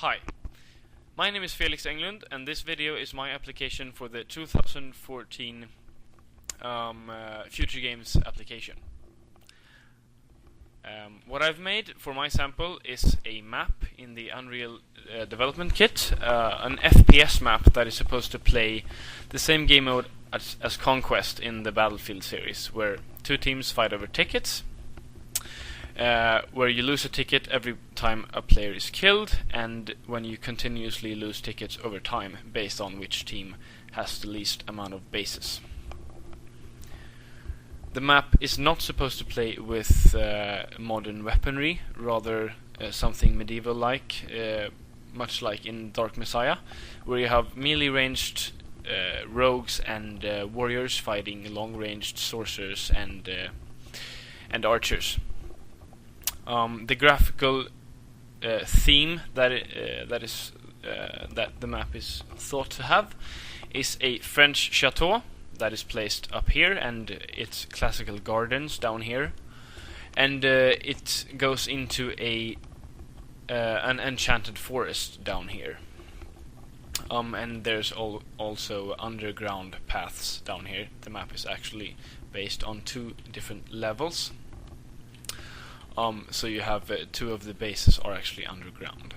Hi, my name is Felix Englundh, and this video is my application for the 2014 Futuregames application. What I've made for my sample is a map in the Unreal Development Kit, an FPS map that is supposed to play the same game mode as Conquest in the Battlefield series, where two teams fight over tickets, where you lose a ticket every time a player is killed, and when you continuously lose tickets over time based on which team has the least amount of bases. The map is not supposed to play with modern weaponry, rather something medieval-like, much like in Dark Messiah, where you have melee-ranged rogues and warriors fighting long-ranged sorcerers and archers. The graphical theme that the map is thought to have is a French chateau that is placed up here, and its classical gardens down here, and it goes into an enchanted forest down here. And there's also underground paths down here. The map is actually based on two different levels. So you have two of the bases are actually underground.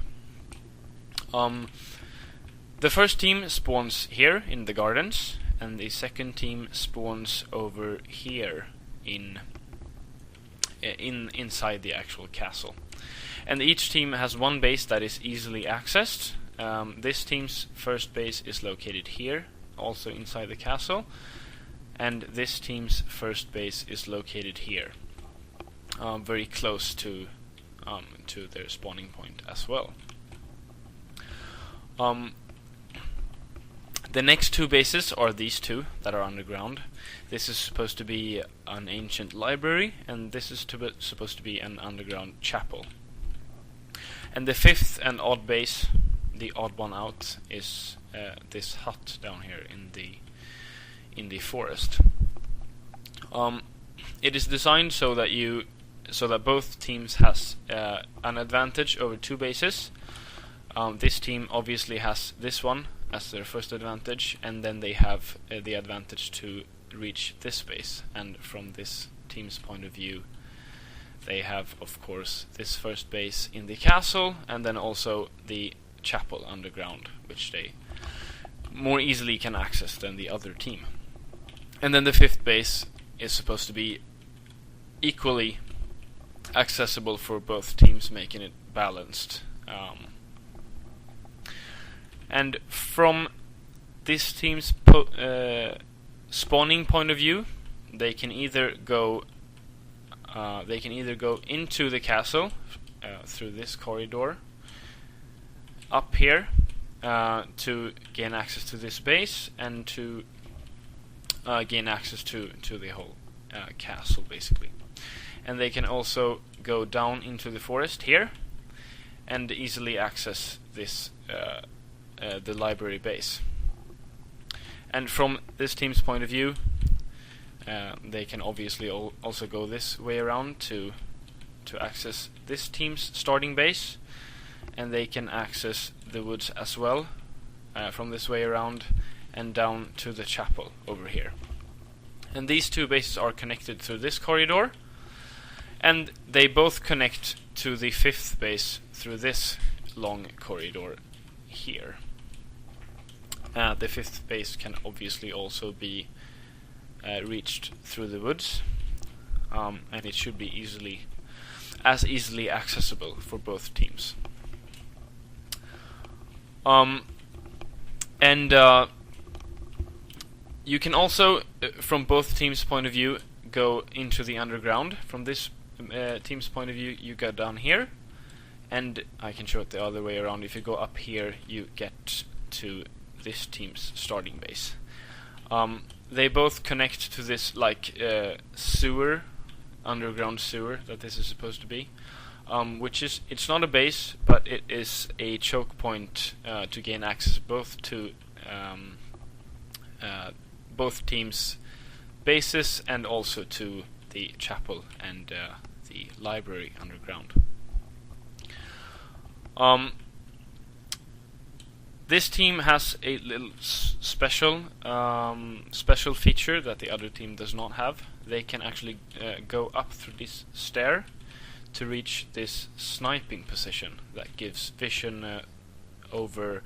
The first team spawns here in the gardens, and the second team spawns over here inside the actual castle. And each team has one base that is easily accessed. This team's first base is located here, also inside the castle, and this team's first base is located here, very close to their spawning point as well. The next two bases are these two that are underground. This is supposed to be an ancient library, and this is supposed to be an underground chapel. And the fifth and odd base, the odd one out, is this hut down here in the forest. It is designed so that both teams has an advantage over two bases. This team obviously has this one as their first advantage, and then they have the advantage to reach this base. And from this team's point of view, they have, of course, this first base in the castle, and then also the chapel underground, which they more easily can access than the other team. And then the fifth base is supposed to be equally accessible for both teams, making it balanced. And from this team's spawning point of view, they can either go into the castle through this corridor up here to gain access to this base, and to gain access to the whole castle, basically. And they can also go down into the forest here and easily access this the library base. And from this team's point of view, they can obviously also go this way around to access this team's starting base, and they can access the woods as well from this way around and down to the chapel over here. And these two bases are connected through this corridor, and they both connect to the fifth base through this long corridor here. The fifth base can obviously also be reached through the woods, and it should be easily accessible for both teams. And you can also, from both teams' point of view, go into the underground. From this team's point of view, you go down here, and I can show it the other way around. If you go up here, you get to this team's starting base. They both connect to this sewer, underground sewer that this is supposed to be, it's not a base, but it is a choke point to gain access both to both teams' bases and also to the chapel and the library underground. This team has a little special feature that the other team does not have. They can actually go up through this stair to reach this sniping position that gives vision over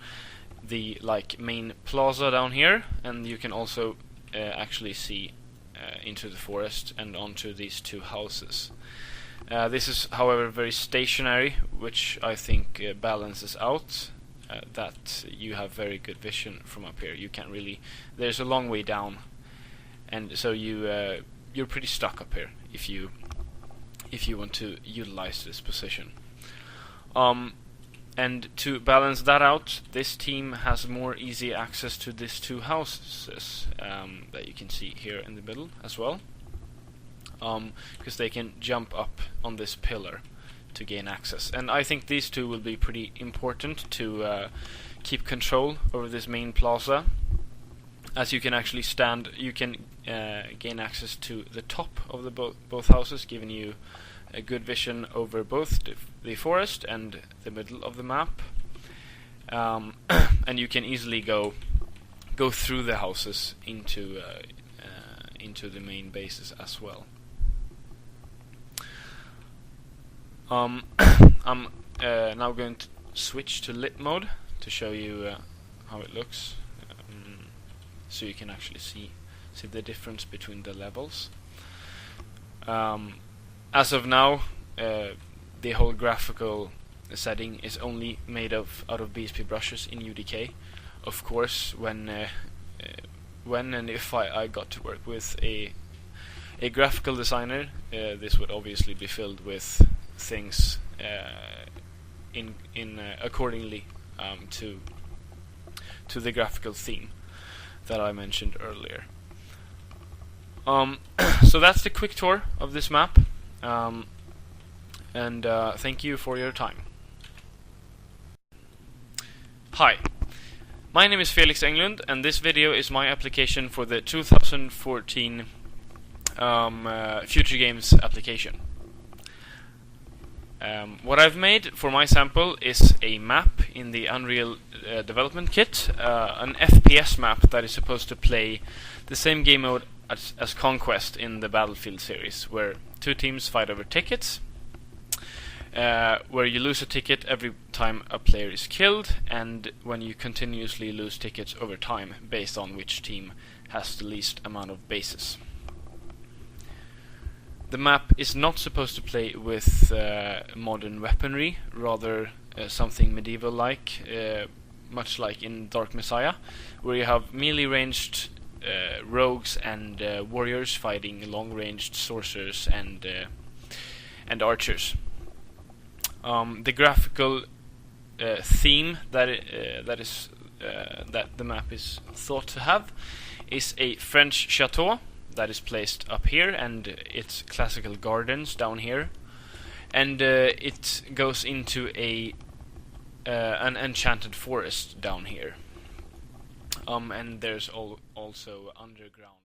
the main plaza down here, and you can also actually see into the forest and onto these two houses. This is, however, very stationary, which I think balances out that you have very good vision from up here. You can't really. There's a long way down, and so you're pretty stuck up here if you want to utilize this position. And to balance that out, this team has more easy access to these two houses that you can see here in the middle as well, because they can jump up on this pillar to gain access. And I think these two will be pretty important to keep control over this main plaza, as you can actually gain access to the top of the both houses, giving you a good vision over both the forest and the middle of the map, and you can easily go through the houses into the main bases as well. I'm now going to switch to lit mode to show you how it looks, so you can actually see the difference between the levels. As of now, the whole graphical setting is only made out of BSP brushes in UDK. Of course, when and if I got to work with a graphical designer, this would obviously be filled with things accordingly to the graphical theme that I mentioned earlier. So that's the quick tour of this map. And thank you for your time. Hi, my name is Felix Englundh, and this video is my application for the 2014 Futuregames application. What I've made for my sample is a map in the Unreal Development Kit, an FPS map that is supposed to play the same game mode as Conquest in the Battlefield series, where two teams fight over tickets, where you lose a ticket every time a player is killed, and when you continuously lose tickets over time based on which team has the least amount of bases. The map is not supposed to play with modern weaponry, rather something medieval-like, much like in Dark Messiah, where you have melee-ranged rogues and warriors fighting long-ranged sorcerers and archers. The graphical theme that the map is thought to have is a French chateau that is placed up here, and its classical gardens down here, and it goes into an enchanted forest down here. And there's also underground